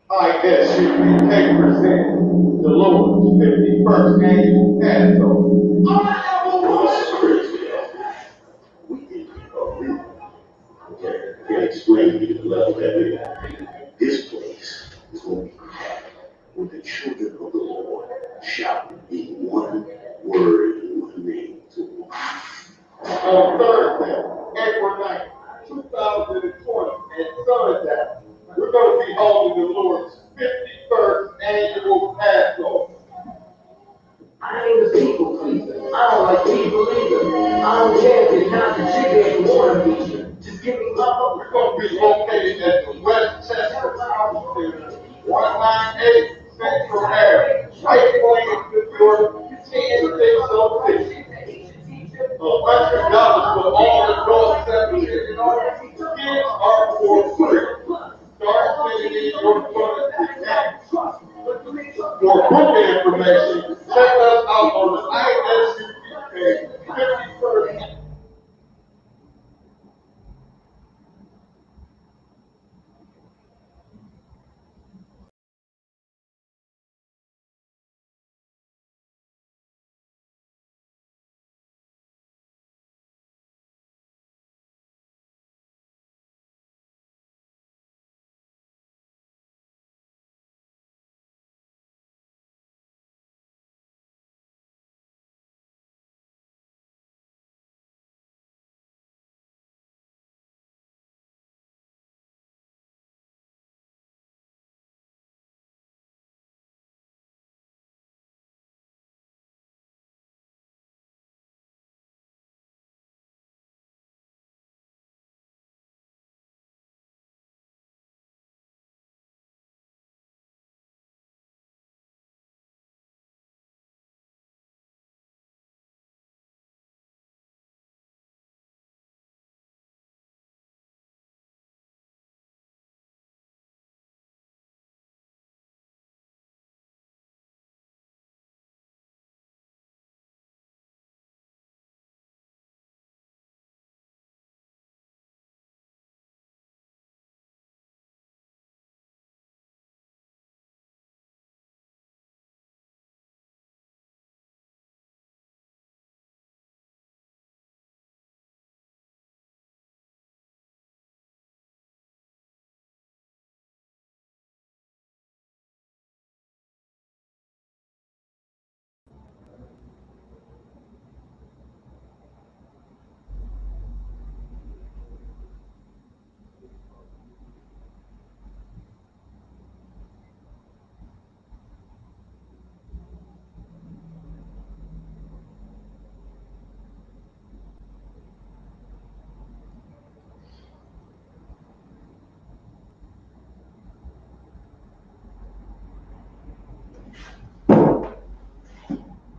ISUPK presents the Lord's 51st annual Passover. I can't explain to you the level that we have. This place is going to be cracked when the children of the Lord shout in one word, in one name. On Thursday, April 9th, 2020, at sundown, we're going to be holding the Lord's 51st annual Passover. I ain't a people pleaser. I don't like people either. I don't care if you're not the chicken and wanna be. Just give me my vote. We're going to be located at the Westchester Shopping Center, 198 Central Avenue, right Williams, New York, 10606. $100 for all adult beverages. Kids are for free. Start sending in your funds today. For booking information, check us out on the ISUPK 51st.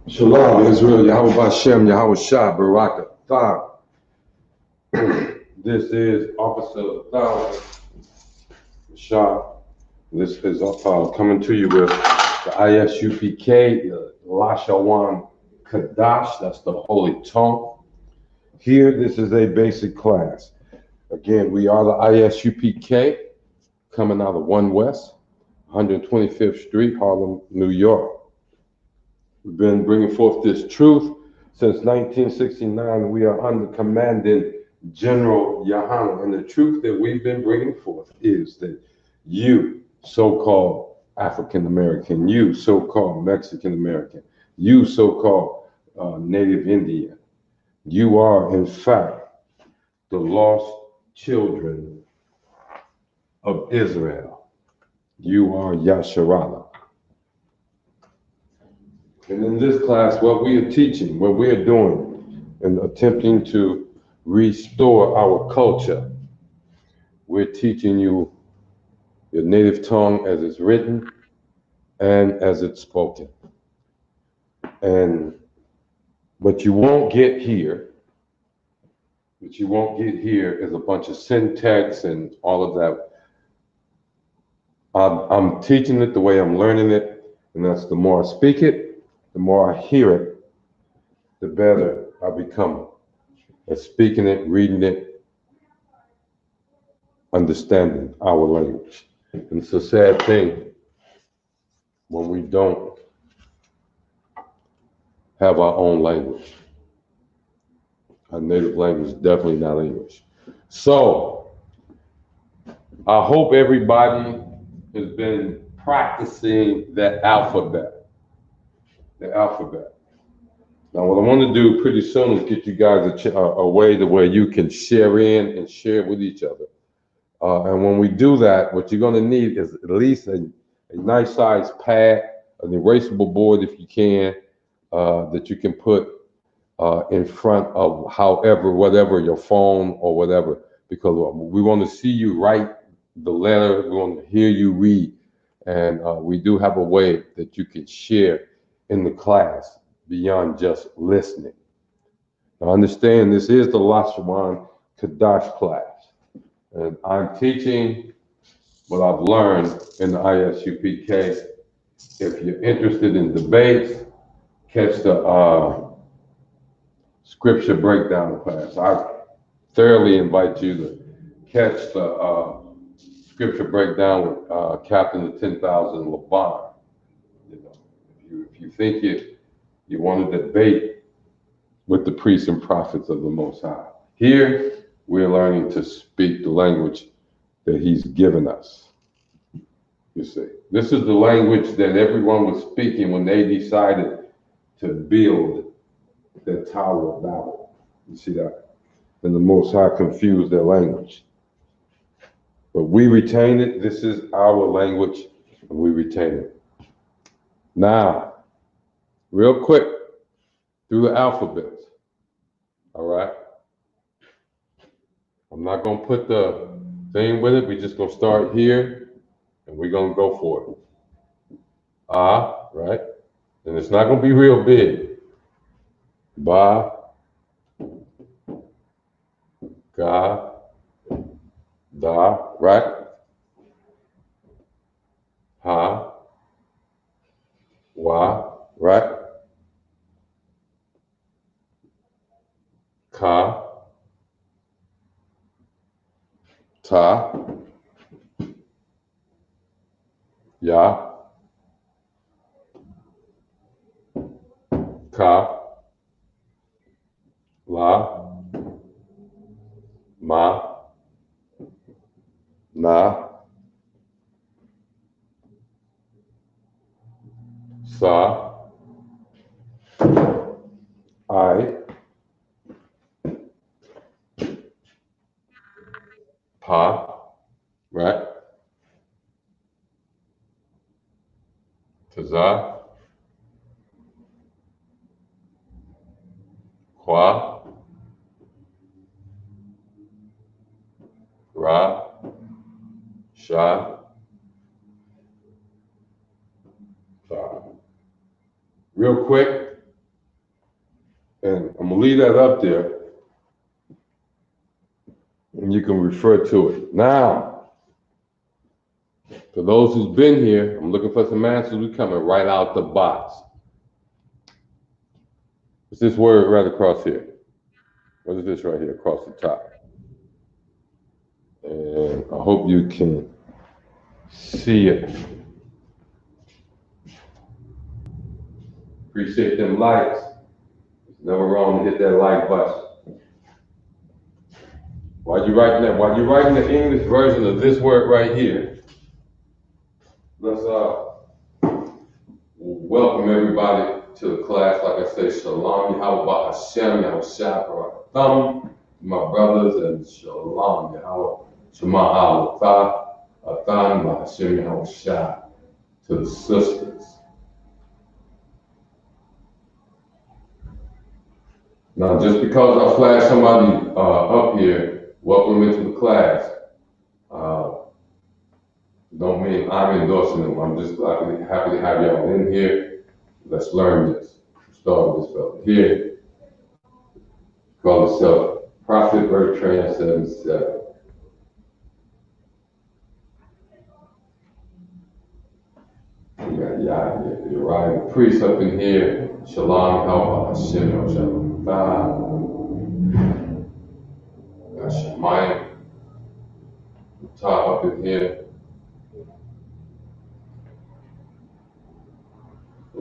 Shalom, Israel, Yahweh Bashem, Yahweh Shah, Baraka Thah. This is Officer Thah Shah. This is coming to you with the ISUPK, the Lashawan Qadash, that's the Holy Tongue. Here, this is a basic class. Again, we are the ISUPK, coming out of 1 West, 125th Street, Harlem, New York. We've been bringing forth this truth since 1969. We are under commanding General Yahana. And the truth that we've been bringing forth is that you, so-called African American, you, so-called Mexican American, you, so-called Native Indian, you are, in fact, the lost children of Israel. You are Yasharala. And in this class, what we are teaching, what we are doing, and attempting to restore our culture, we're teaching you your native tongue as it's written and as it's spoken. And what you won't get here is a bunch of syntax and all of that. I'm teaching it the way I'm learning it, and that's the more I speak it, the more I hear it, the better I become at speaking it, reading it, understanding our language. And it's a sad thing when we don't have our own language. Our native language is definitely not English. So I hope everybody has been practicing the alphabet. The alphabet. Now, what I want to do pretty soon is get you guys a way to where you can share in and share with each other. And when we do that, what you're going to need is at least a nice size pad, an erasable board if you can, that you can put in front of whatever your phone or whatever, because we want to see you write the letter, we want to hear you read, and we do have a way that you can share in the class beyond just listening. Now understand, this is the Lashawan Qadash class, and I'm teaching what I've learned in the ISUPK. If you're interested in debates, catch the scripture breakdown class. I thoroughly invite you to catch the scripture breakdown with Captain of 10,000 Laban. You know, if you think you want to debate with the priests and prophets of the Most High, here we're learning to speak the language that He's given us. You see, this is the language that everyone was speaking when they decided to build the Tower of Babel. You see that? And the Most High confused their language. But we retain it. This is our language, and we retain it. Now, real quick, through the alphabet. All right? I'm not going to put the thing with it. We're just going to start here, and we're going to go for it. Right? And it's not going to be real big. Ba, ga, da, right? Ha, wa, right? Ka, ta, ya, ka, la, ma, na, sa, I, pa, right? Taza, kwa, ra, sha, ta. Real quick, and I'm gonna leave that up there, and you can refer to it. Now, for those who's been here, I'm looking for some answers. We're coming right out the box. What's this word right across here? What is this right here across the top? And I hope you can see it. Appreciate them likes. It's never wrong to hit that like button. While you're writing that, while you're writing the English version of this word right here, let's welcome everybody to the class. Like I say, Shalom, Yahweh Hashem, Yahweh Shah, my brothers, and Shalom, Yahweh Shema Hawatha, Athan, Hashem, Yahweh Shah, to the sisters. Now, just because I flash somebody up here, welcome into the class, don't mean I'm endorsing them. I'm just happy to have y'all in here. Let's learn this. Start with this fella here. Call himself Prophet Bertrand 77. We got Uriah the priest up in here. Shalom, Yahweh Hashem, Shalom, got Shemayim, top up in here.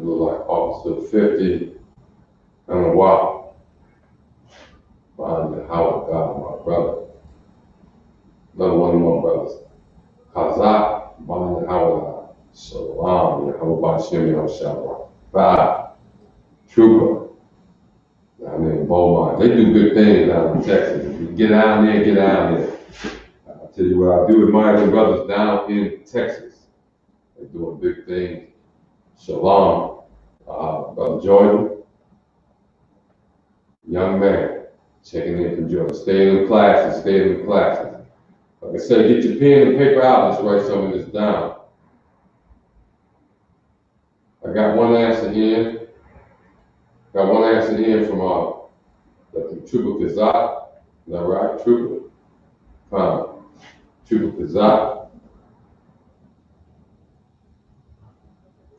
look like Officer 50 and a while. Behind the Howard God, my brother. Another one of my brothers. Qadash, behind the Howard Shalom, Yahweh Bashem, Lashawan. 5. Trooper. Down there in Beaumont. They do good things down in Texas. If you get down there, get down there. I'll tell you what I do with my brothers down in Texas. They're doing big things. Shalom. Brother Jordan, young man, checking in from Jordan. Stay in the classes, stay in the classes. Like I said, get your pen and paper out. Let's write some of this down. I got one answer in. Got one answer in from Trooper Kazak. Is that right? Trooper? Trooper Kazak.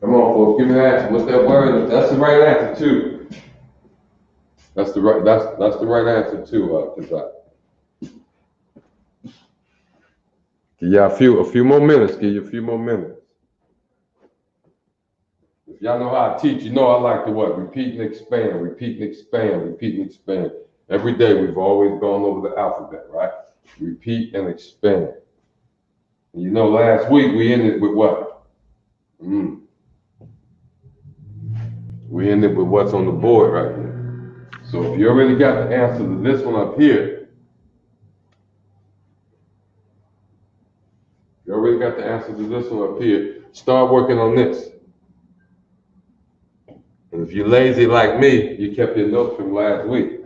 Come on, folks, give me the answer. What's that word? That's the right answer too. That's the right answer too, Kazak. Give you a few more minutes. Give you a few more minutes. If y'all know how I teach, you know I like to what? Repeat and expand, repeat and expand, repeat and expand. Every day we've always gone over the alphabet, right? Repeat and expand. And you know, last week we ended with what? We ended with what's on the board right here. So if you already got the answer to this one up here, start working on this. And if you're lazy like me, you kept your notes from last week.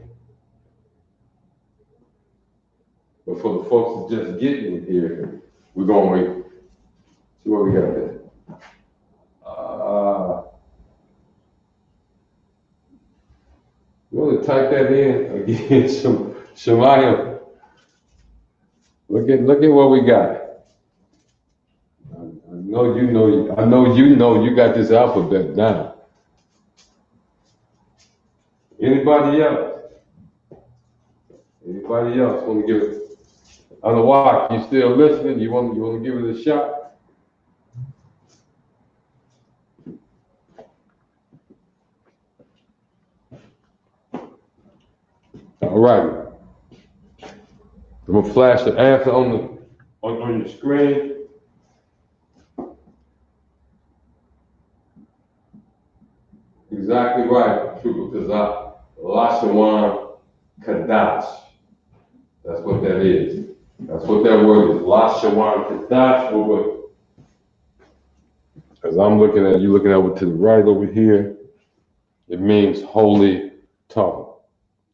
But for the folks that just getting it here, we're going to see what we got there. You want to type that in again, Shemayim. Look at what we got. I know you know you got this alphabet down. Anybody else? Anybody else want to give it? I don't know why. You still listening? You want to give it a shot? All right. I'm gonna flash the answer on your screen. Exactly right, Trooper Kazak. Lashawan Qadash. That's what that is. That's what that word is. Lashawan Qadash. As I'm looking at you, looking over to the right over here, it means holy tongue.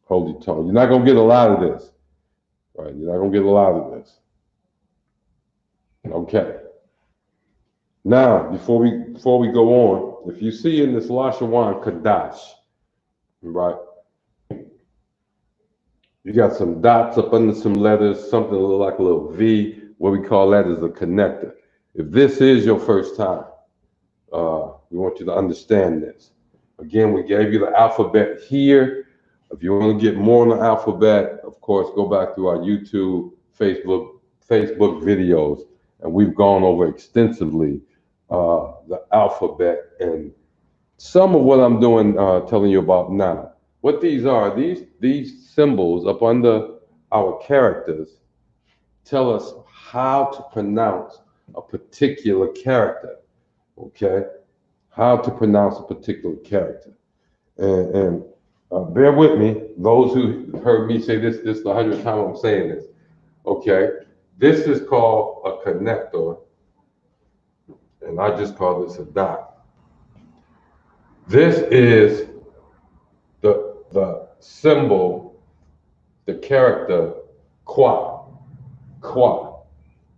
Holy tongue. You're not gonna get a lot of this. Right? You're not gonna get a lot of this. Okay. Now, before we go on, if you see in this Lashawan Qadash, right? You got some dots up under some letters, something like a little V. What we call that is a connector. If this is your first time, we want you to understand this. Again, we gave you the alphabet here. If you want to get more on the alphabet, of course, go back to our YouTube, Facebook videos, and we've gone over extensively the alphabet and some of what I'm doing, telling you about now. What these are, these symbols up under our characters tell us how to pronounce a particular character, okay? How to pronounce a particular character. And bear with me, those who heard me say this the 100th time I'm saying this, okay? This is called a connector, and I just call this a dot. This is the symbol, the character, qua. Qua.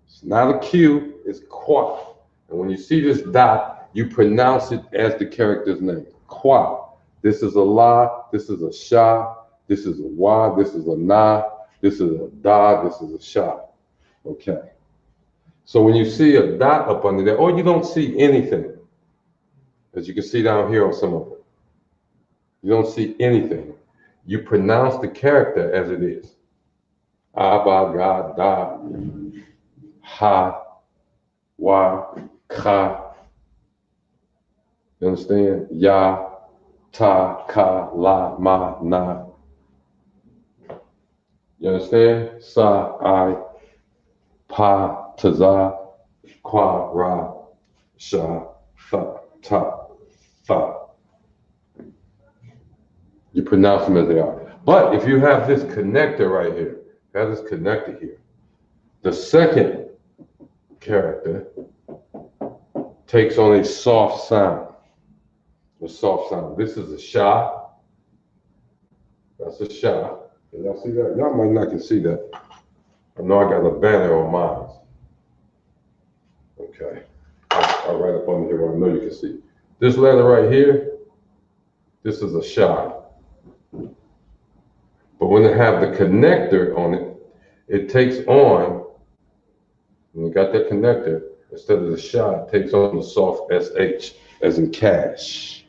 It's not a Q, it's qua. And when you see this dot, you pronounce it as the character's name. Qua. This is a la, this is a sha, this is a wa, this is a na, this is a da, this is a sha. Okay. So when you see a dot up under there, or you don't see anything, as you can see down here on some of it, you don't see anything. You pronounce the character as it is. Abba, ga, da, ha, wa, ka. You understand? Ya, ta, ka, la, ma, na. You understand? Sa, I, pa, ta, za, qua, ra, sha, fa, ta, fa. You pronounce them as they are. But if you have this connector right here, you have this connector here, the second character takes on a soft sound. A soft sound. This is a sha. That's a sha. Can y'all see that? Y'all might not can see that. I know I got a banner on mine. Okay. I'll write up on here where I know you can see. This letter right here, this is a sha. But when they have the connector on it, it takes on, when you got that connector, instead of the sha, it takes on the soft sh, as in cash.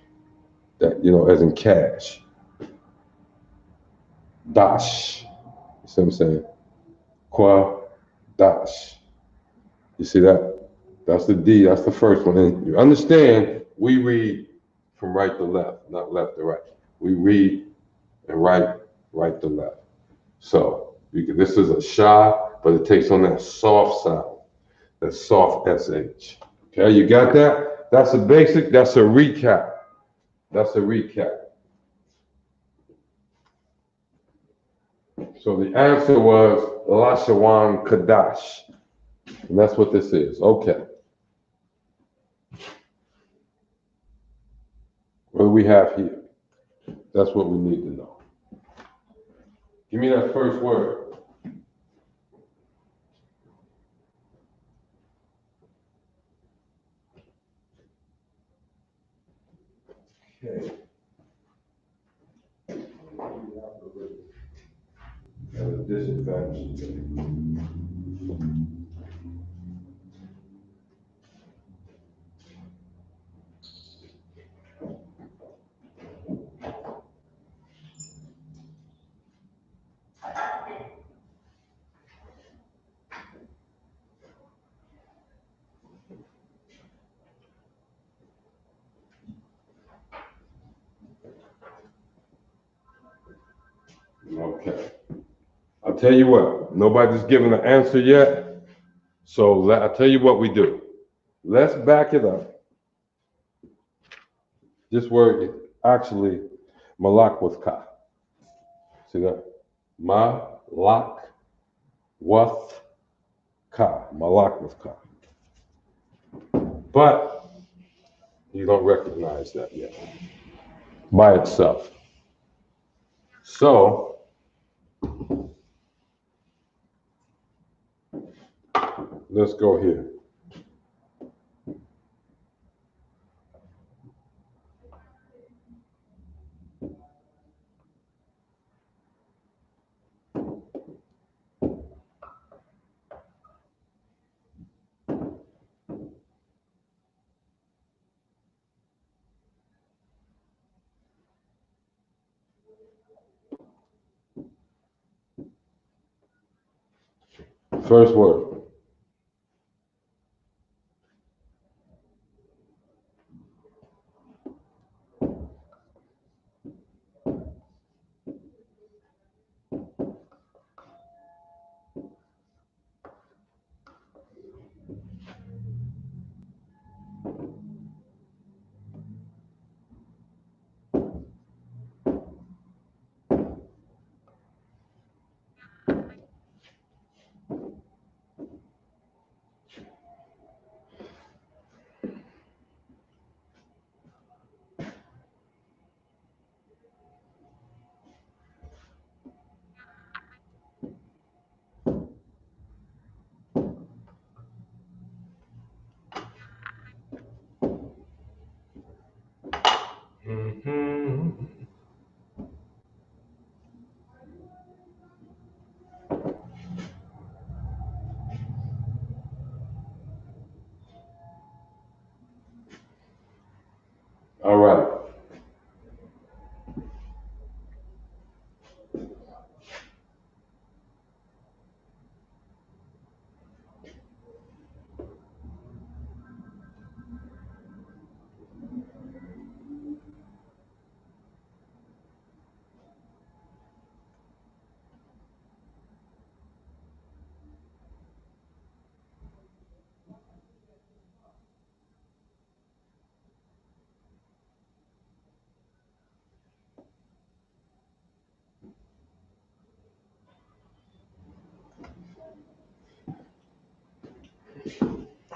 That, as in cash. Dash. You see what I'm saying? Qadash. You see that? That's the D. That's the first one. And you understand, we read from right to left, not left to right. We read and right to left. So this is a sha, but it takes on that soft sound, that soft sh. Okay, you got that? That's a basic. That's a recap. That's a recap. So the answer was Lashawan Qadash. And that's what this is. Okay. What do we have here? That's what we need to know. Give me that first word. Okay. And a disadvantage. Okay. I'll tell you what, nobody's given an answer yet. So I'll tell you what we do. Let's back it up. This word is actually malak with ka. See that? Malak with ka. Malak with ka. But you don't recognize that yet by itself. So let's go here. First word. All right.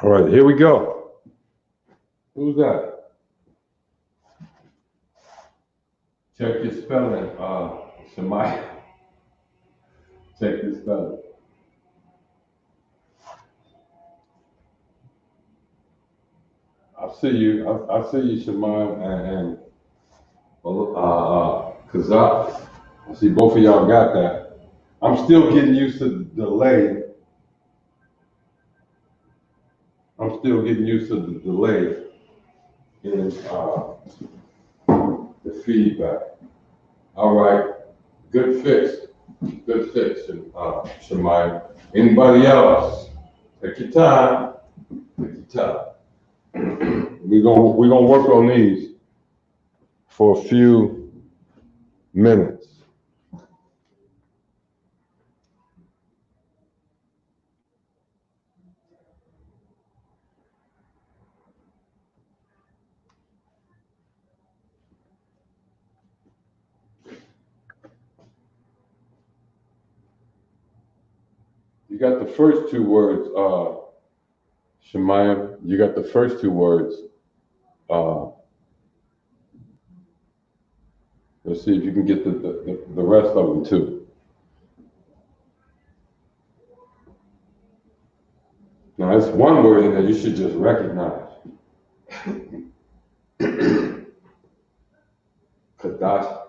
All right, here we go. Who's that? Check your spelling, Shemaya. Check your spelling. I see you. I see you, Shemaya and Kazak. I see both of y'all got that. I'm still getting used to the delay. I'm still getting used to the delay in the feedback. All right, good fix. Good fix, Shemaya. Anybody else? Take your time. Take your time. We're gonna work on these for a few minutes. You got the first two words, Shemaya. You got the first two words. Let's see if you can get the rest of them too. Now, it's one word in there you should just recognize. Qadash.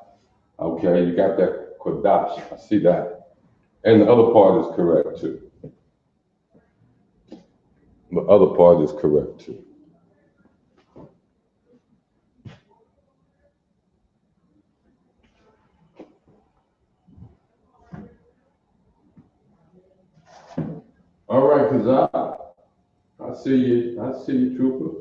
Okay, you got that. Qadash. I see that. And the other part is correct too. The other part is correct too. All right, Qadash. I see you. I see you, trooper.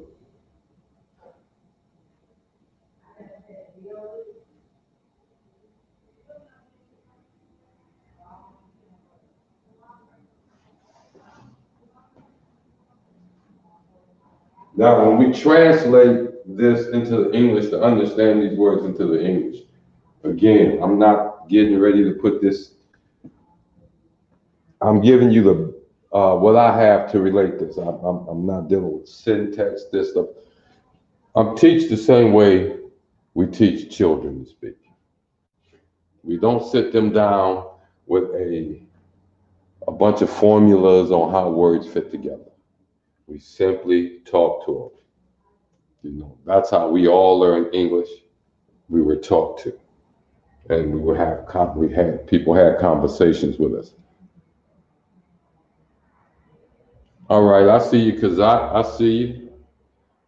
Now, when we translate this into the English, to understand these words into the English, again, I'm not getting ready to put this. I'm giving you the what I have to relate this. I'm not dealing with syntax, this stuff. I'm teach the same way we teach children to speak. We don't sit them down with a bunch of formulas on how words fit together. We simply talk to them. You know, that's how we all learn English. We were taught to, and people had conversations with us. All right, I see you, Kazak. I see you.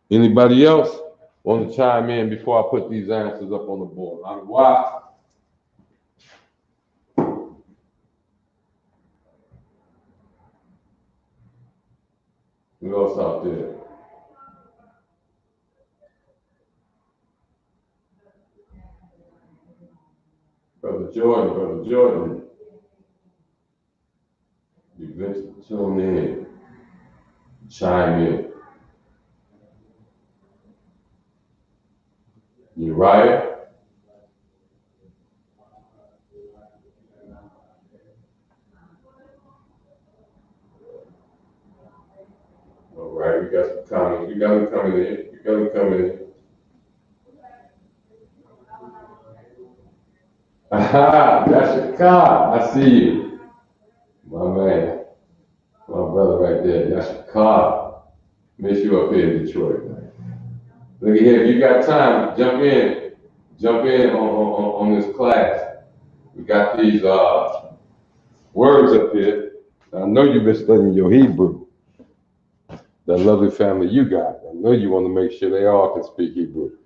Anybody else want to chime in before I put these answers up on the board? Why? Who else out there? Brother Jordan, you venture to tune in, chime in. Uriah? All right, we got some comments. You got them coming in. You got them coming in. Aha, that's your car. I see you. My man. My brother right there. That's your car. Miss you up here in Detroit, man. Look at here. If you got time, jump in. Jump in on this class. We got these words up here. I know you've been studying your Hebrew. That lovely family you got. I know you want to make sure they all can speak Hebrew.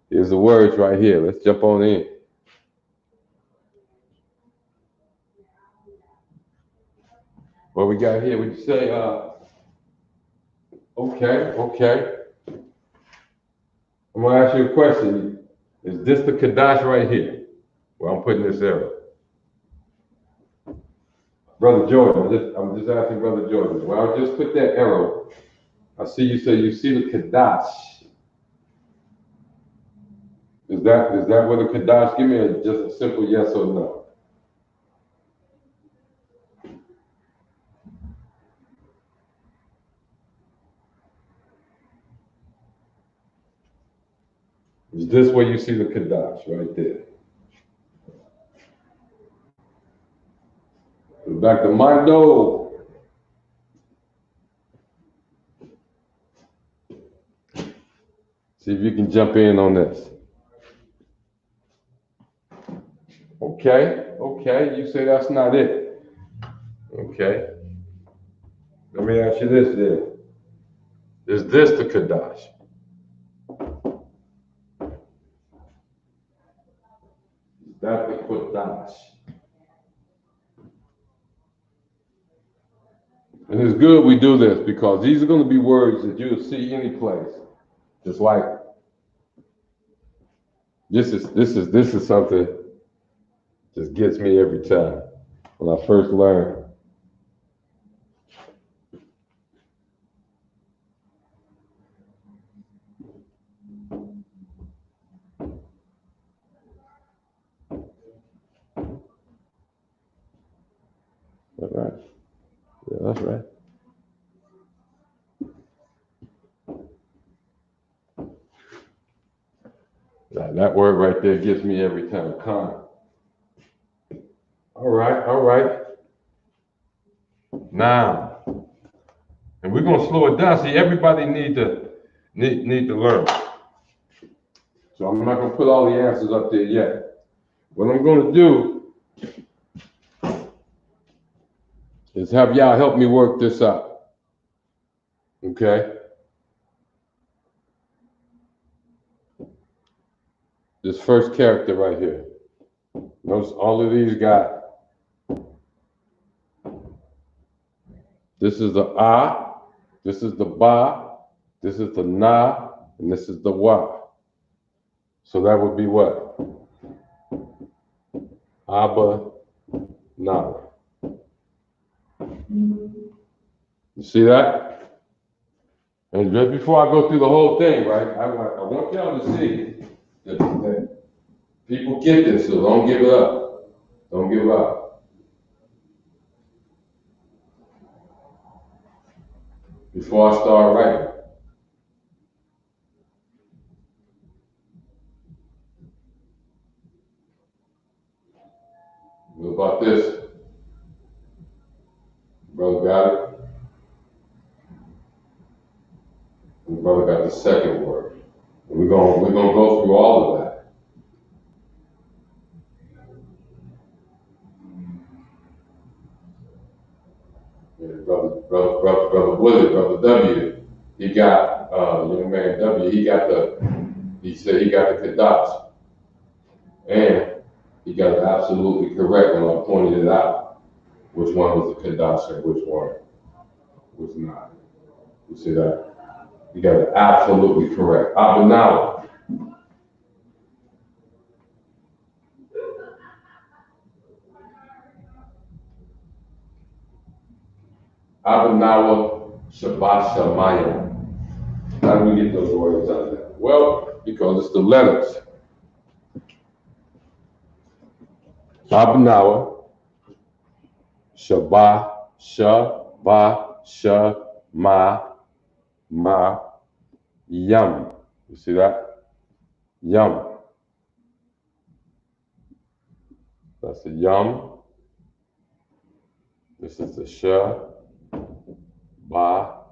Here's the words right here. Let's jump on in. What we got here? Would you say, okay. I'm gonna ask you a question. Is this the Qadash right here? Where I'm putting this arrow? Brother Jordan, I'm just asking Brother Jordan. Well, I just put that arrow. I see you say you see the Qadash. Is that where the Qadash? Give me just a simple yes or no. Is this where you see the Qadash right there? Back to Mondo. See if you can jump in on this. Okay, you say that's not it. Okay. Let me ask you this then. Is this the Qadash? Is that the Qadash? And it's good we do this because these are going to be words that you'll see any place. Just like this is something just gets me every time when I first learned. All right. Yeah, that's right. That word right there gets me every time. Con. All right. Now, and we're gonna slow it down. See, everybody need to learn. So I'm not gonna put all the answers up there yet. What I'm gonna do is have y'all help me work this out. Okay? This first character right here. Notice all of these got. This is the A, this is the Ba, this is the Na, and this is the Wa. So that would be what? Abba, Nawa. You see that? And just before I go through the whole thing, right, I want y'all to see that people get this, so don't give it up. Don't give up. Before I start writing. What about this? Brother got it? And brother got the second word. And we're gonna go through all of that. Brother Willie, Brother W, he got young man W, he said he got the Qadash. And he got it absolutely correct when I pointed it out. Which one was the Qadash and which one was not. You see that? He got it absolutely correct. Abanawa. Abanawa Shabbat Shamayim. How do we get those words out of that? Well, because it's the letters. Abanawa Shabbat Ma Yum. You see that? Yum. That's the yum. This is the sha, ba,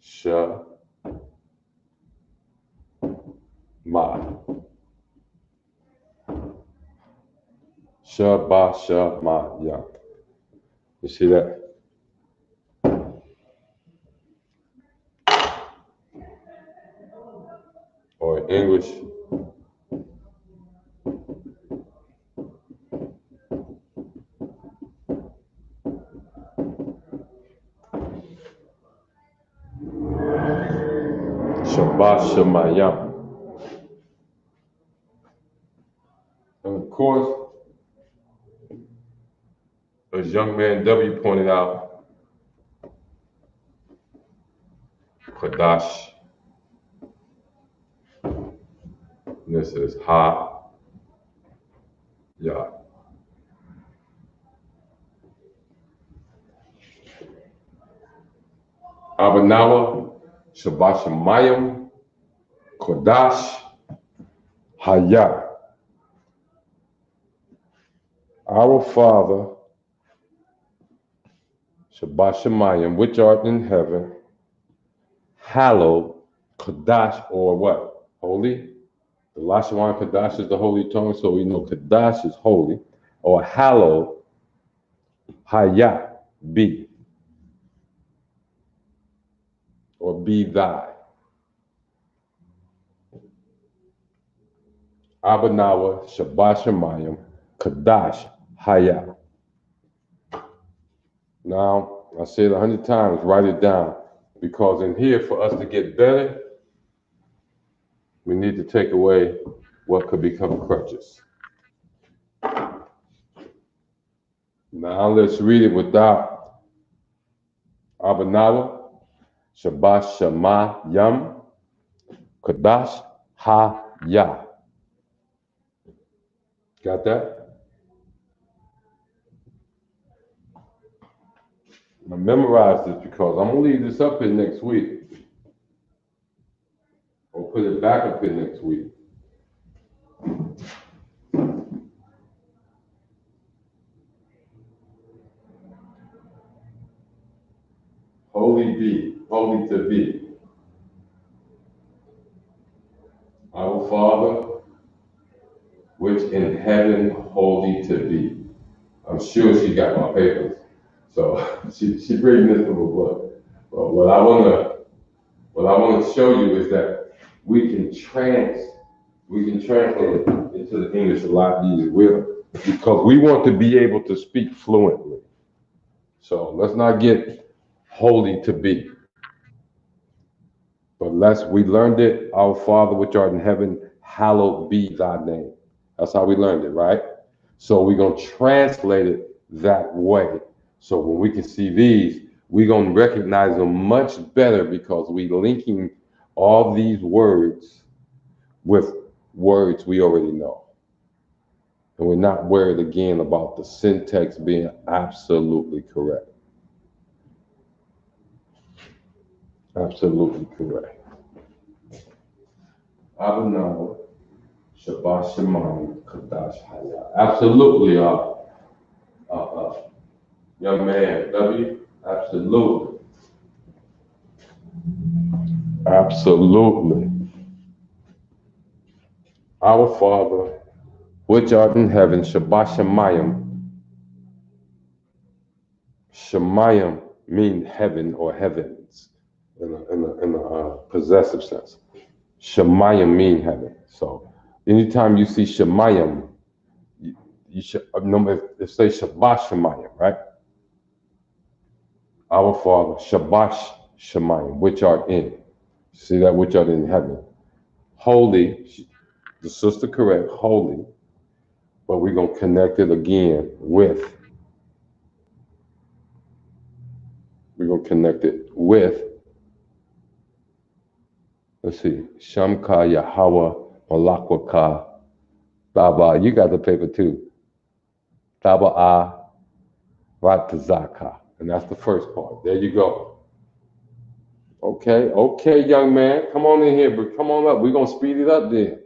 sha, ma. Sha, ba, sha, ma, yum. You see that? Or in English, Shabbat Shemayam. And of course, as young man W pointed out, Qadash. This is Ha, Ya. Abanawa, Shabbat Shemayim, Qadash, Haya. Our Father, Shabbat Shemayim, which art in heaven, hallowed, Qadash, or what? Holy. The Lashawan Qadash is the holy tongue, so we know Qadash is holy, or hallowed, Haya, be, or be thy. Abanawa, Shabbat Shemayim, Qadash, Haya. Now, I say it 100 times, write it down, because in here, for us to get better, we need to take away what could become crutches. Now let's read it without Abanawa, Shabbat Shemayim, Qadash, Haya. Got that? I memorized this because I'm gonna leave this up here next week. Or put it back up here next week. Holy be, holy to be. Our Father, which in heaven holy to be. I'm sure she got my papers. So she bring this from a book. But what I wanna show you is that we can translate it into the English a lot easier. Because we want to be able to speak fluently. So let's not get holy to be. But we learned it, our Father which art in heaven, hallowed be thy name. That's how we learned it, right? So we're going to translate it that way. So when we can see these, we're going to recognize them much better because we're linking all these words with words we already know. And we're not worried again about the syntax being absolutely correct. Absolutely correct. Abanawa, Shabbat Shemayim, Qadash, Haya. Absolutely, young man, W. Absolutely. Absolutely. Our Father, which art in heaven, Shabbat Shemayim. Shemayim mean heaven or heavens in a possessive sense. Shemayim mean heaven. So anytime you see Shemayim, you should say Shabbat Shemayim, right? Our Father, Shabbat Shemayim, which art in. See that, which art in heaven. Holy, the sister correct, holy, but we're going to connect it again with, let's see, Shamka Yahweh Malakwaka Baba. You got the paper too. Taba'a Ratazaka. And that's the first part. There you go. Okay, young man. Come on in here, but come on up. We're going to speed it up then.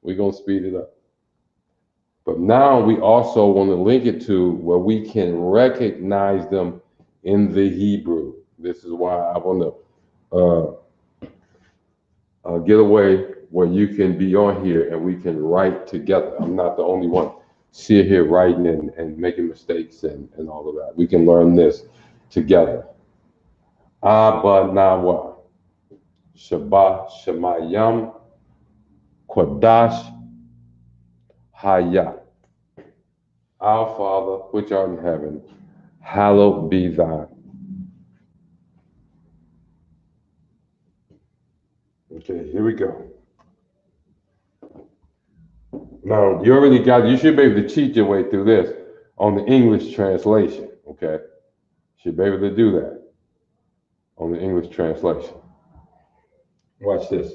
We're going to speed it up. But now we also want to link it to where we can recognize them in the Hebrew. This is why I want to get away where you can be on here and we can write together. I'm not the only one sit here writing and making mistakes and all of that. We can learn this together. Abanawa, Shabbat Shemayim, Qadash, Haya. Our Father, which art in heaven, hallowed be thy. Okay, here we go. Now, you should be able to cheat your way through this on the English translation, okay? Should be able to do that on the English translation. Watch this.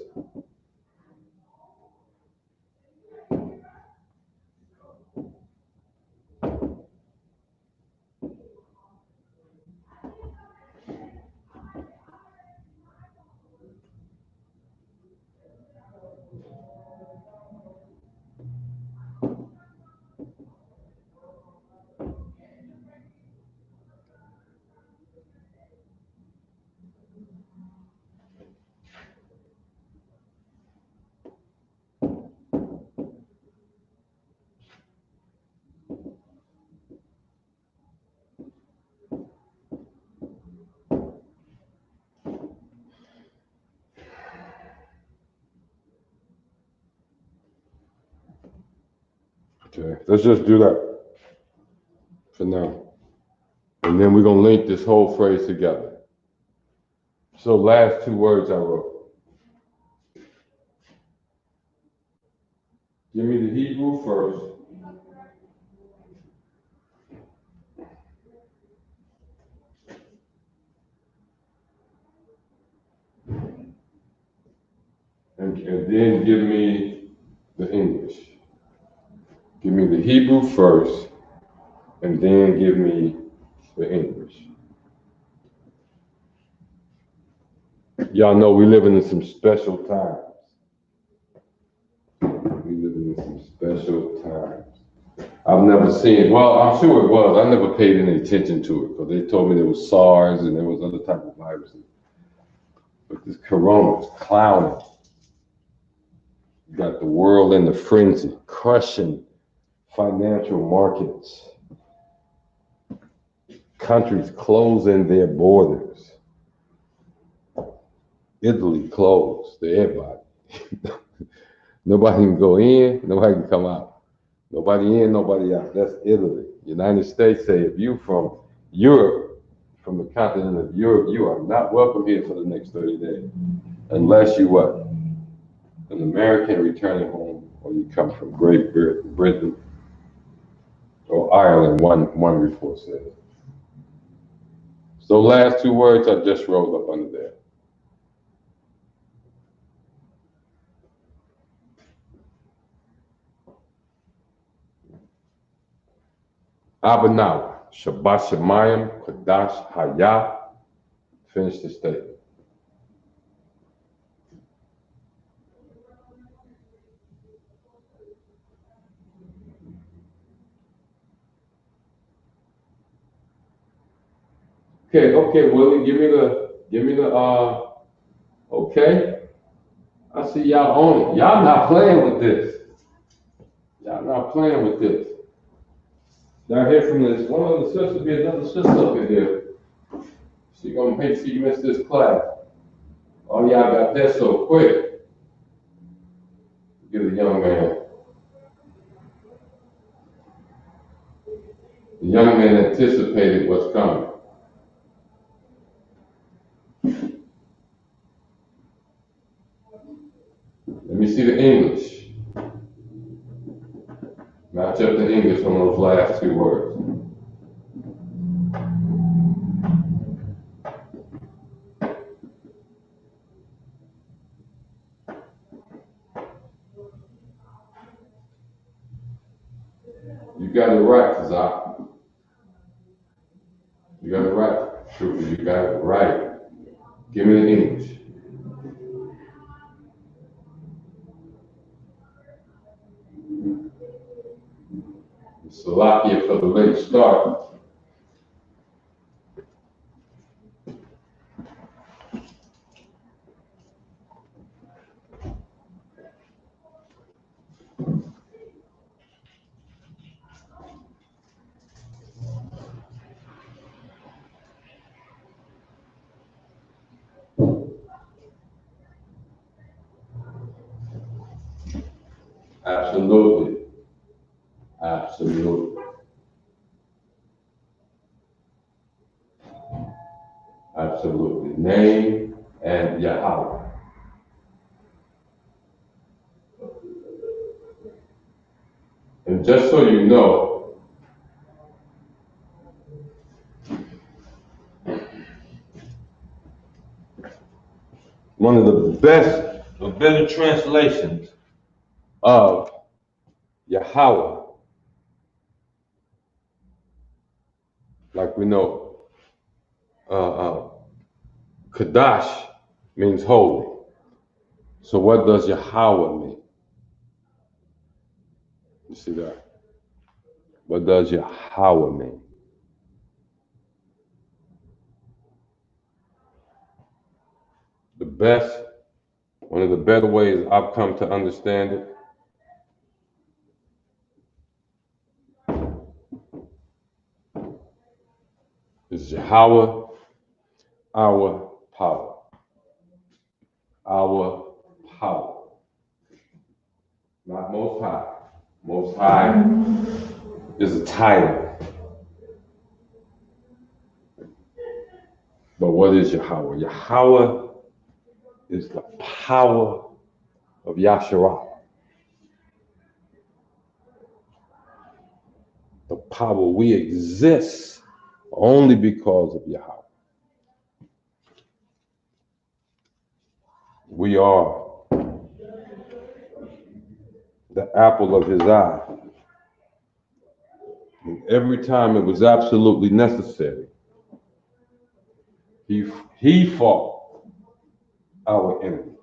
Okay, let's just do that for now. And then we're going to link this whole phrase together. So last two words I wrote. Give me the Hebrew first. And then give me the English. Give me the Hebrew first, and then give me the English. Y'all know we living in some special times. We living in some special times. I've never seen, well, I'm sure it was. I never paid any attention to it because they told me there was SARS and there was other type of viruses. But this corona is clowning. You got the world in the frenzy, crushing financial markets. Countries closing their borders. Italy closed to everybody. Nobody can go in, nobody can come out. Nobody in, nobody out. That's Italy. United States say if you from Europe, from the continent of Europe, you are not welcome here for the next 30 days. Unless you what? An American returning home, or you come from Great Britain or Ireland, one report says. So last two words I just rolled up under there. Abanawa, Shabbat Shemayim, Qadash, Hayah. Finish the statement. Okay, Willie, give me the okay. I see y'all on it. Y'all not playing with this. Y'all not playing with this. Y'all hear from this one other sister, be another sister up in here. She gonna make sure you miss this class. Oh, y'all got that so quick. Get a young man. The young man anticipated what's coming. Let me see the English. Match up the English on those last two words. You got it right, Zach. You got it right. True, you got it right. Give me the English. Salakia for the late start. Absolutely. Absolutely. Absolutely. Name and Yahweh. And just so you know, one of the best or better translations of Yahweh, like we know, Qadash means holy. So what does Yahweh mean? You see that? What does Yahweh mean? One of the better ways I've come to understand it is Yahweh, our power. Our power. Not most high, Most High is a title. But what is Yahweh? Yahweh is the power of Yasharah. The power. We exist only because of Yahweh. We are the apple of his eye. And every time it was absolutely necessary, he fought our enemies.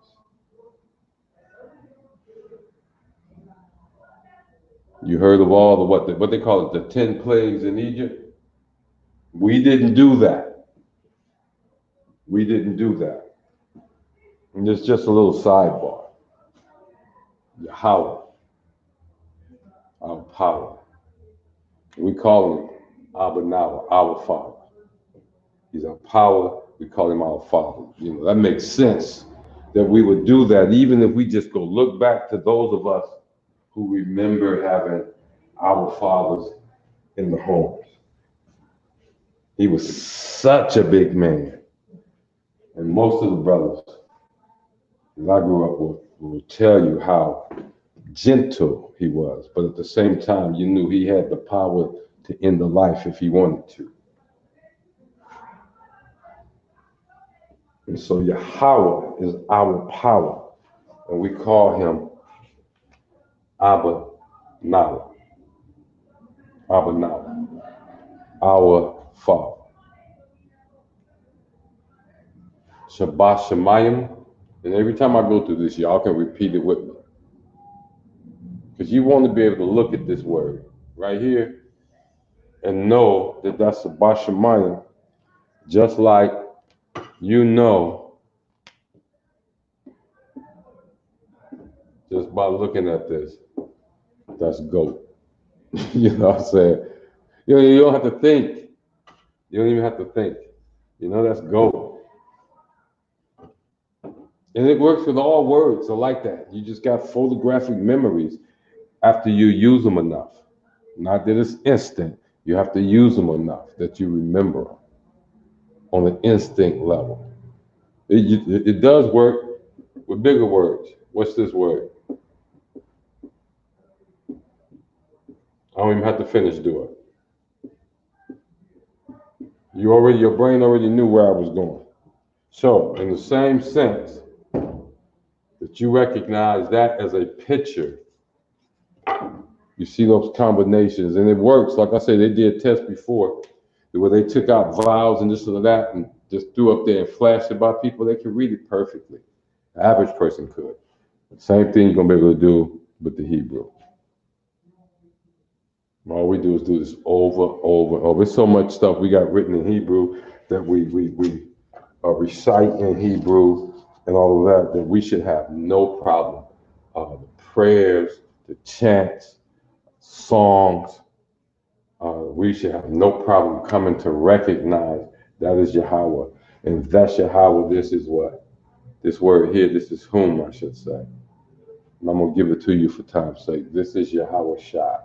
You heard of all the what they call it, the 10 plagues in Egypt? We didn't do that. We didn't do that. And it's just a little sidebar. Yahweh, our power. We call him Abba Nawa, our Father. He's our power. We call him our Father. You know, that makes sense that we would do that, even if we just go look back to those of us who remember having our fathers in the homes. He was such a big man. And most of the brothers that I grew up with will tell you how gentle he was. But at the same time, you knew he had the power to end the life if he wanted to. And so Yahweh is our power. And we call him Abba Nawa. Abba Nawa. Our Father. Shabbat Shemayim. And every time I go through this, y'all can repeat it with me. Because you want to be able to look at this word right here and know that that's Shabbat Shemayim, just like you know, just by looking at this, that's GOAT. You know what I'm saying? You don't have to think. You don't even have to think. You know, that's GOAT. And it works with all words. I like that. You just got photographic memories after you use them enough. Not that it's instant. You have to use them enough that you remember them on an instinct level. It does work with bigger words. What's this word? I don't even have to finish doing it. Your brain already knew where I was going. So, in the same sense that you recognize that as a picture, you see those combinations, and it works. Like I said, they did tests before where they took out vowels and this and that and just threw up there and flashed it by people. They could read it perfectly. The average person could. Same thing you're going to be able to do with the Hebrew. All we do is do this over, over, and over. There's so much stuff we got written in Hebrew that we recite in Hebrew and all of that we should have no problem. The prayers, the chants, songs, we should have no problem coming to recognize that is Yahweh. And that's Yahweh. This is what? This word here, this is whom, I should say. And I'm going to give it to you for time's sake. This is Yahweh Shai.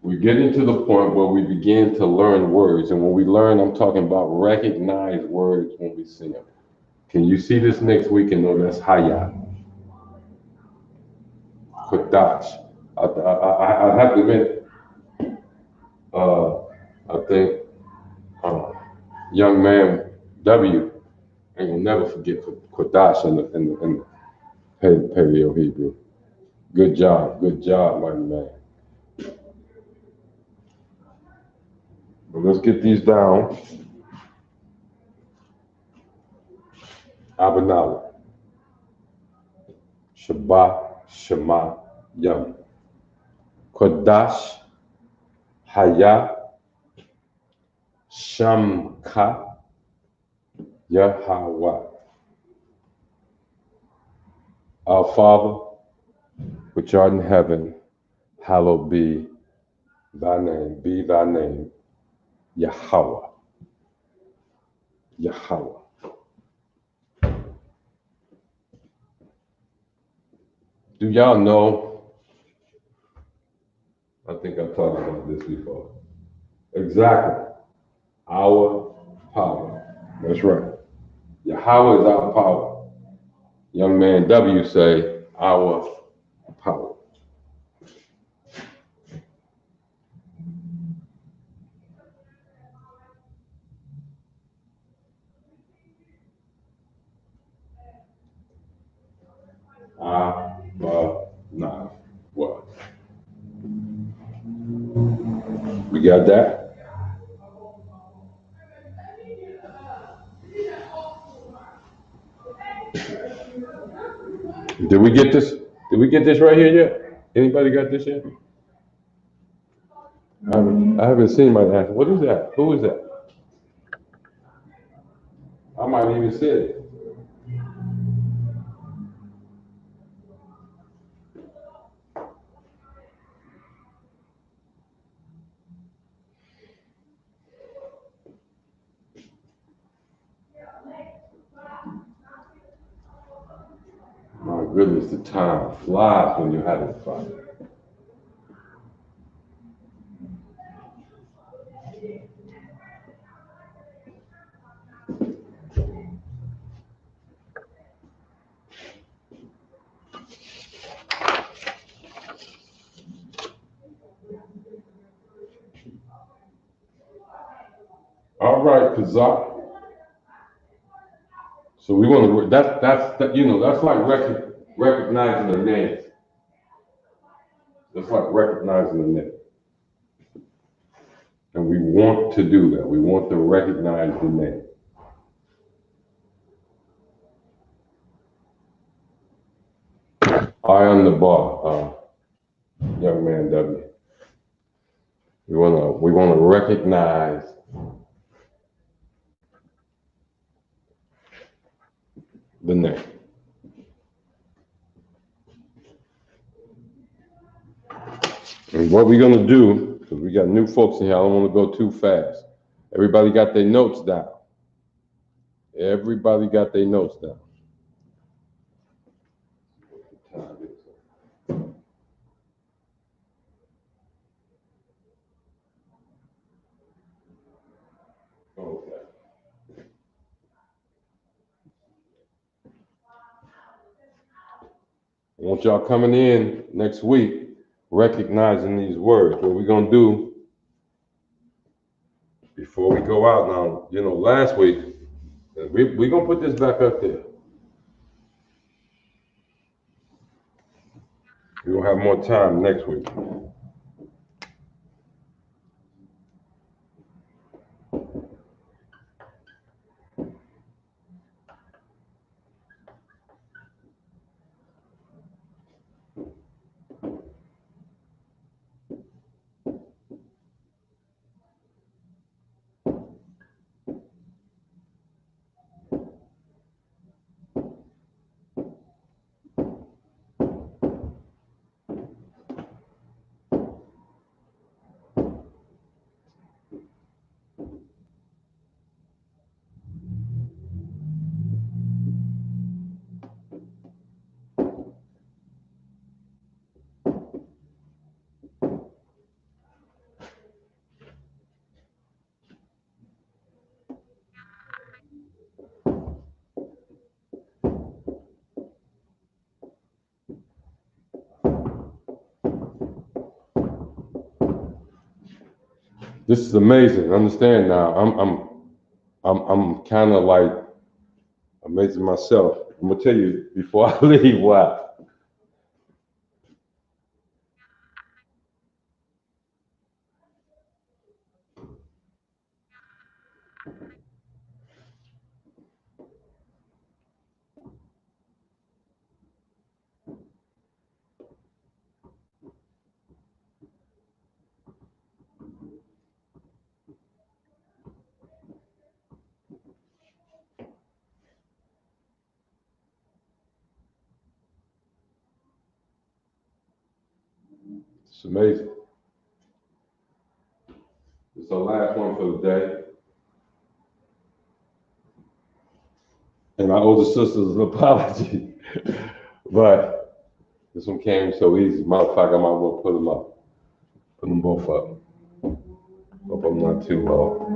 We're getting to the point where we begin to learn words. And when we learn, I'm talking about recognize words when we see them. Can you see this next week and know that's Hayat? Qadash. I have to admit, I think young man W ain't gonna never forget Qadash in the Paleo Hebrew. Good job, my man. But let's get these down. Abanawa. Shabbat, Shema, Yam. Qadash, Haya, Shamka, Yahweh. Our Father, which art in heaven, hallowed be thy name, Yahweh. Yahweh. Do y'all know? I think I've talked about this before. Exactly. Our power. That's right. Yahweh is our power. Young man W say, our power. Nah. What? We got that? Did we get this? Did we get this right here yet? Anybody got this yet? I haven't seen my ask. What is that? Who is that? I might even see it. My goodness, the time flies when you're having fun. All right, Kazak. So we want to. That's you know that's like recognizing the name. That's like recognizing the name, and we want to do that. We want to recognize the name. Eye on the bar, young man W. We wanna recognize the name. And what we're gonna do, because we got new folks in here, I don't want to go too fast. Everybody got their notes down. Everybody got their notes down. Okay. I want y'all coming in next week, recognizing these words. What we're gonna do before we go out now, you know, last week, we're gonna put this back up there. We're gonna have more time next week. This is amazing. Understand now. I'm kind of like amazing myself. I'm gonna tell you before I leave why. It's amazing. It's the last one for the day. And I owe the sisters an apology. But This one came so easy. Matter of fact, I might as well put them up. Put them both up. Hope I'm not too low.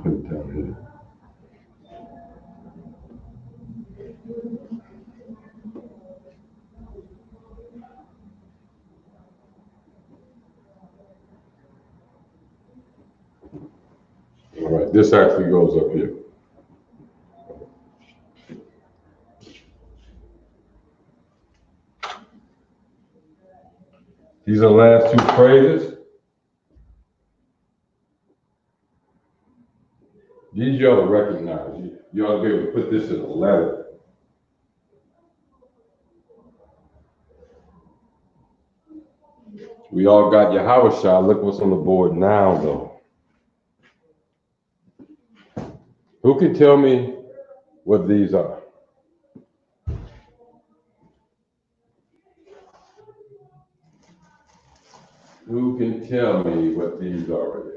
Put it down here. All right, this actually goes up here. These are the last two phrases. These you ought to recognize. You ought to be able to put this in a letter. We all got Yahweh Shah. Look what's on the board now, though. Who can tell me what these are? Who can tell me what these are?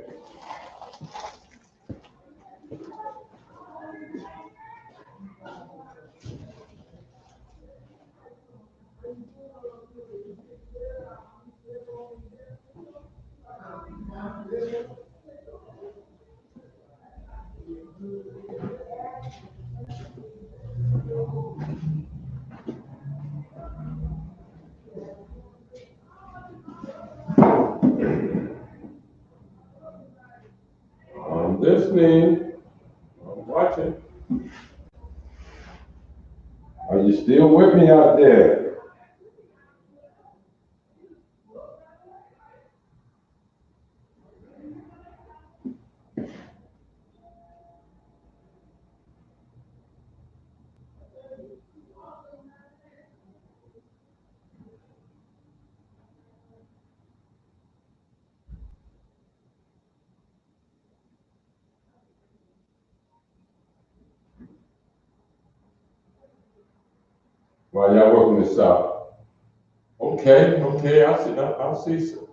I'm listening. I'm watching. Are you still with me out there? While y'all working this out. Okay, I'll see some.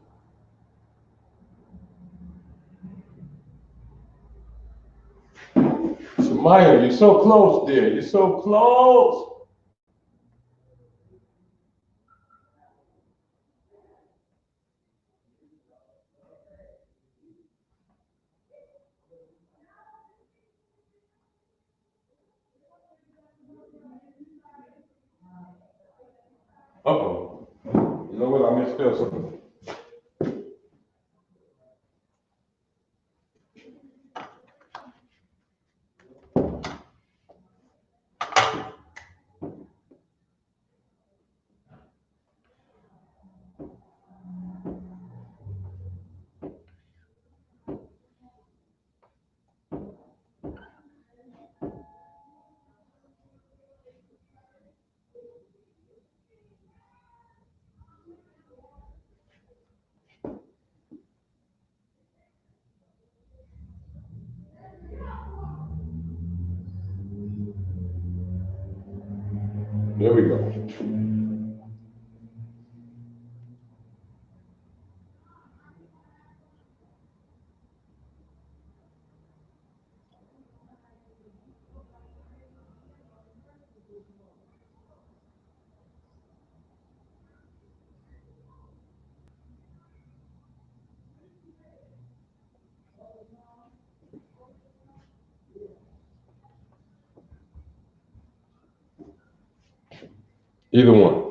Shemaiah, you're so close there. You're so close. Uh-oh. You know what? I misspelled something. There we go. Either one.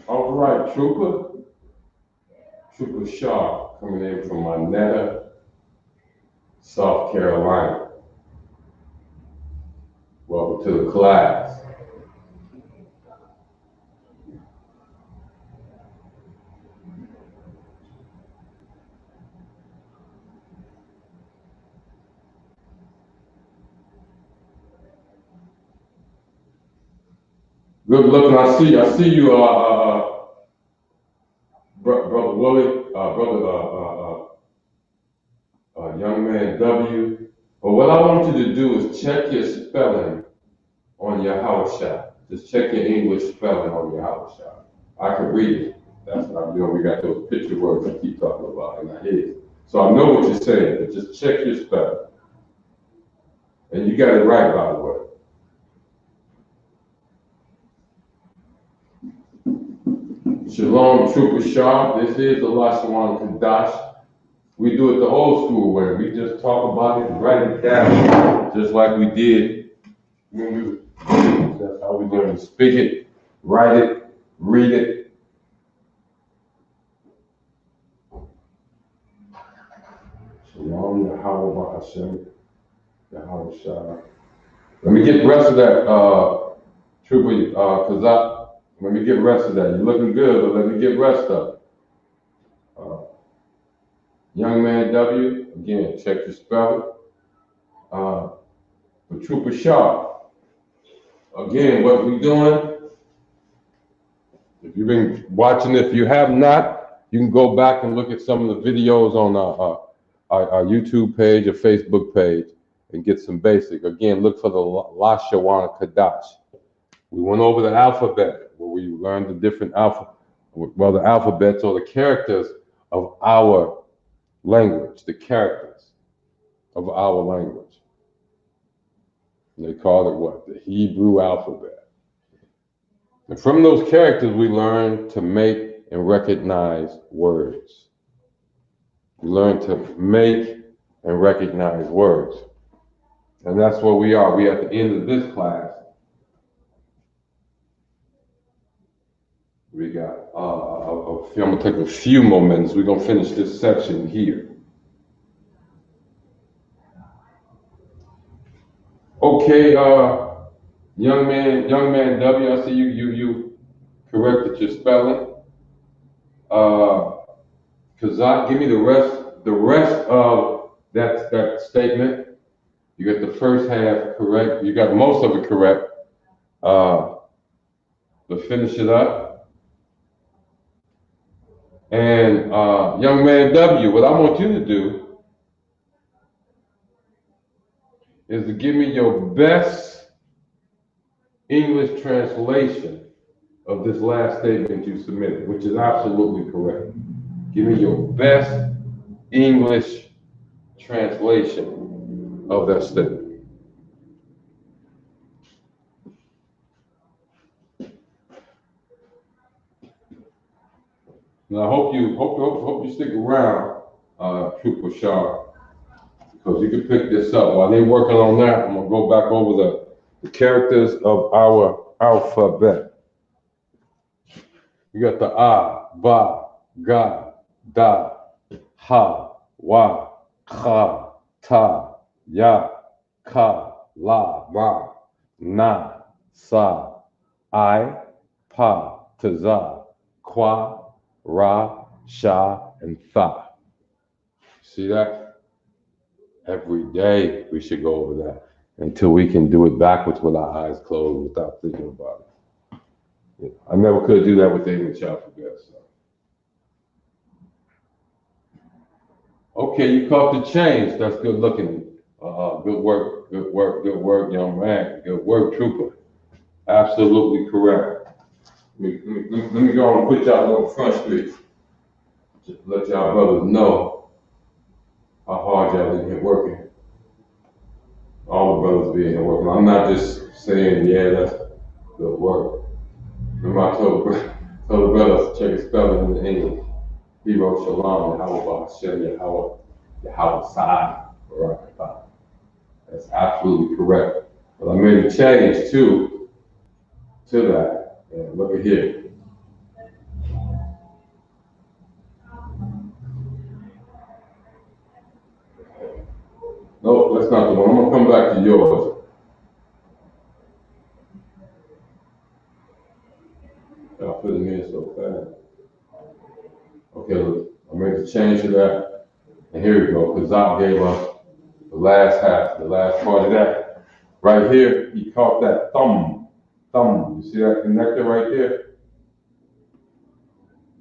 All right, Trooper Shaw, coming in from Monetta, South Carolina. Welcome to the class. Good looking. I see you, brother Willie, young man W. But what I want you to do is check your spelling on your house shot. Just check your English spelling on your house shot. I can read it. That's what I'm doing. We got those picture words I keep talking about in our head. So I know what you're saying, but just check your spelling. And you got it right, by the way. Shalom, Trooper Shaw. This is the Lashawan Qadash. We do it the old school way. We just talk about it, write it down, just like we did when we were kids. That's how we do it. Speak it, write it, read it. Shalom, Yahweh Hashem, Yahweh Shah. Let me get the rest of that, Trooper, let me get the rest of that. You're looking good, but let me get the rest of it. Young man W, again, check your spelling. For Trooper Shaw, again, what we doing, if you've been watching, if you have not, you can go back and look at some of the videos on our YouTube page or Facebook page and get some basic. Again, look for the Lashawan Qadash. We went over the alphabet, where we learned the different the alphabets or the characters of our language, the characters of our language. And they call it what? The Hebrew alphabet. And from those characters, we learn to make and recognize words. We learn to make and recognize words. And that's where we are. We at the end of this class. We got, I'm gonna take a few more minutes. We're gonna finish this section here. Okay, young man W, I see you corrected your spelling. Kazak, give me the rest of that statement. You got the first half correct. You got most of it correct. But finish it up. And young man W, what I want you to do is to give me your best English translation of this last statement you submitted, which is absolutely correct. Give me your best English translation of that statement. And I hope you stick around, Trooper Shaw, because you can pick this up. While they're working on that, I'm gonna go back over the characters of our alphabet. You got the A, Ba, Ga, Da, Ha, Wa, Kha, Ta, Ya, Ka, La, Ma, Na, Sa, I, Pa, Taza, Kwa, Ra, Sha, and Tha. See that? Every day we should go over that until we can do it backwards with our eyes closed without thinking about it. Yeah. I never could do that with the English alphabet. So. Okay, you caught the change. That's good looking. Good work, young man. Good work, Trooper. Absolutely correct. Let me go and put y'all on Front Street. just let y'all brothers know how hard y'all in here working. All the brothers be in here working. I'm not just saying, yeah, that's good work. Remember I told the brothers to check his spelling in English. He wrote Shalom, Yahweh Hashem, Yahweh Sai, Barakatah. That's absolutely correct. But I made a change to that. And look at here. No, that's not the one. I'm gonna come back to yours. I put it in so fast. Okay, look, I made a change to that. And here we go. Kazak gave us the last half, the last part of that. Right here, he caught that thumb. You see that connector right there?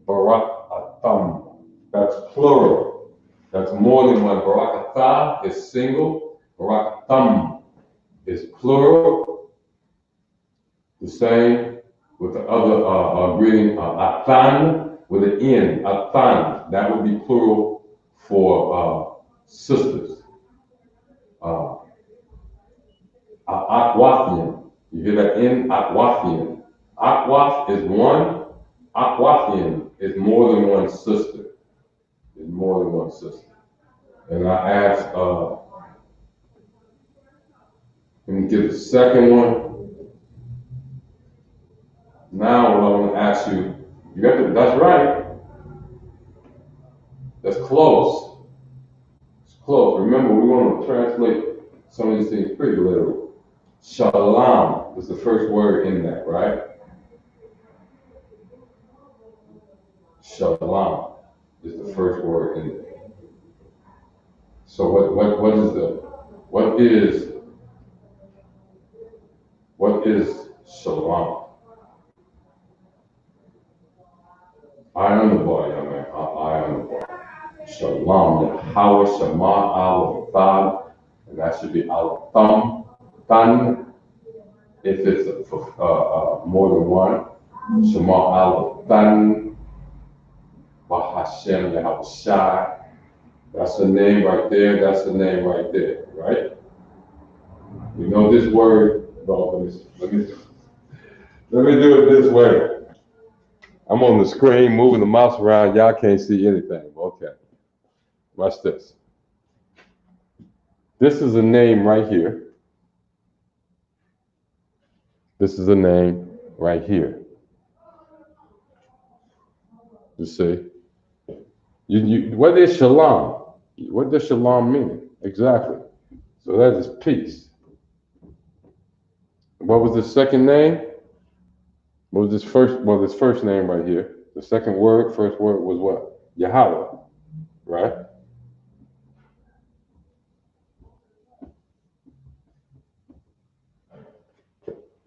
Barak-a-thumb. That's plural. That's more than one. Barak-a-thah is single. Barak-a-thumb is plural. The same with the other greeting, athan with an N. Athan. That would be plural for sisters. Akwathian. You hear that N? Akwathian. Akwath is one. Akwathian is more than one sister. Is more than one sister. And I asked, let me get the second one. Now what I want to ask you, that's right. That's close. It's close. Remember, we want to translate some of these things pretty literal. Shalom is the first word in that, right? Shalom is the first word in there. So what is shalom? I am the boy, young man. I am the boy. Shalom, Yahweh Shema al Thad, and that should be al thumb, tan, if it's more than one. Shema al Than, Bahashem Yahweh Shai. That's the name right there. That's the name right there, right? You know this word. Well, let me do it this way. I'm on the screen moving the mouse around. Y'all can't see anything. Okay. Watch this. This is a name right here. This is a name right here. You see? What is shalom? What does shalom mean? Exactly. So that is peace. What was the second name? What was this first name right here? The second word, first word was what? Yahweh, right?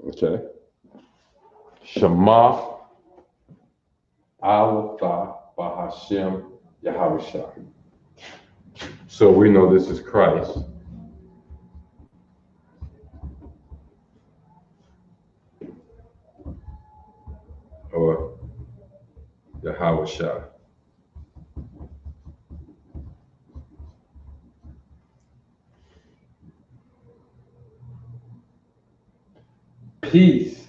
Okay. Shema Al-Tha Bahashem Yahweh. So we know this is Christ. Or Yahweh Shai. Peace.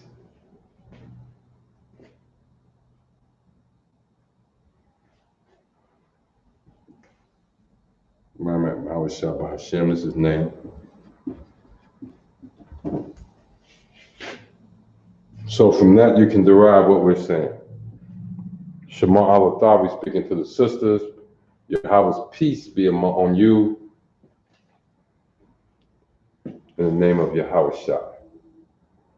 Yahweh Shai Bahashem is his name. So from that you can derive what we're saying. Shema Al-Tha, we speaking to the sisters. Yahweh's peace be on you in the name of Yahweh Shai.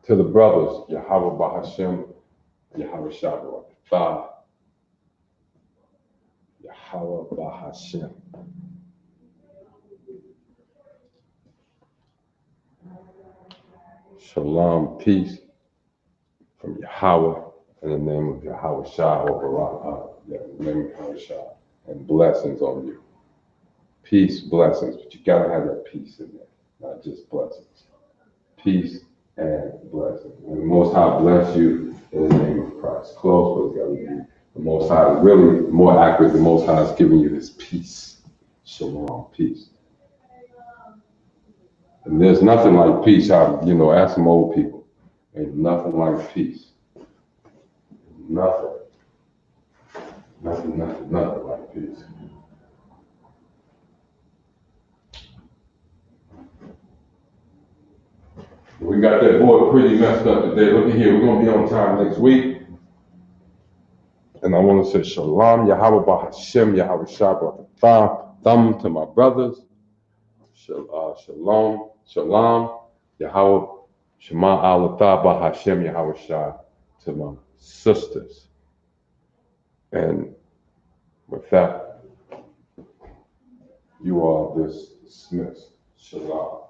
To the brothers, Yahweh Bahashem, Yahweh Shai Barakatah, Yahweh Bahashem. Shalom, peace from Yahweh in the name of Yahweh Shai or in the name of Yahweh Shai, and blessings on you. Peace, blessings, but you gotta have that peace in there, not just blessings. Peace and blessings. And the Most High bless you in the name of Christ. Close, but it's gotta be The Most High, really more accurate, the Most High is giving you his peace. Shalom, peace. And there's nothing like peace. Ask some old people. Ain't nothing like peace. Nothing. Nothing like peace. We got that board pretty messed up today. Look at here, we're gonna be on time next week. And I want to say Shalom, Yahweh Bahashem, Yahweh Shabbat, Thumb to my brothers. Shalom, Yahweh Shema Alatha Bahashem, Yahweh Shah to my sisters. And with that, you are dismissed. Shalom.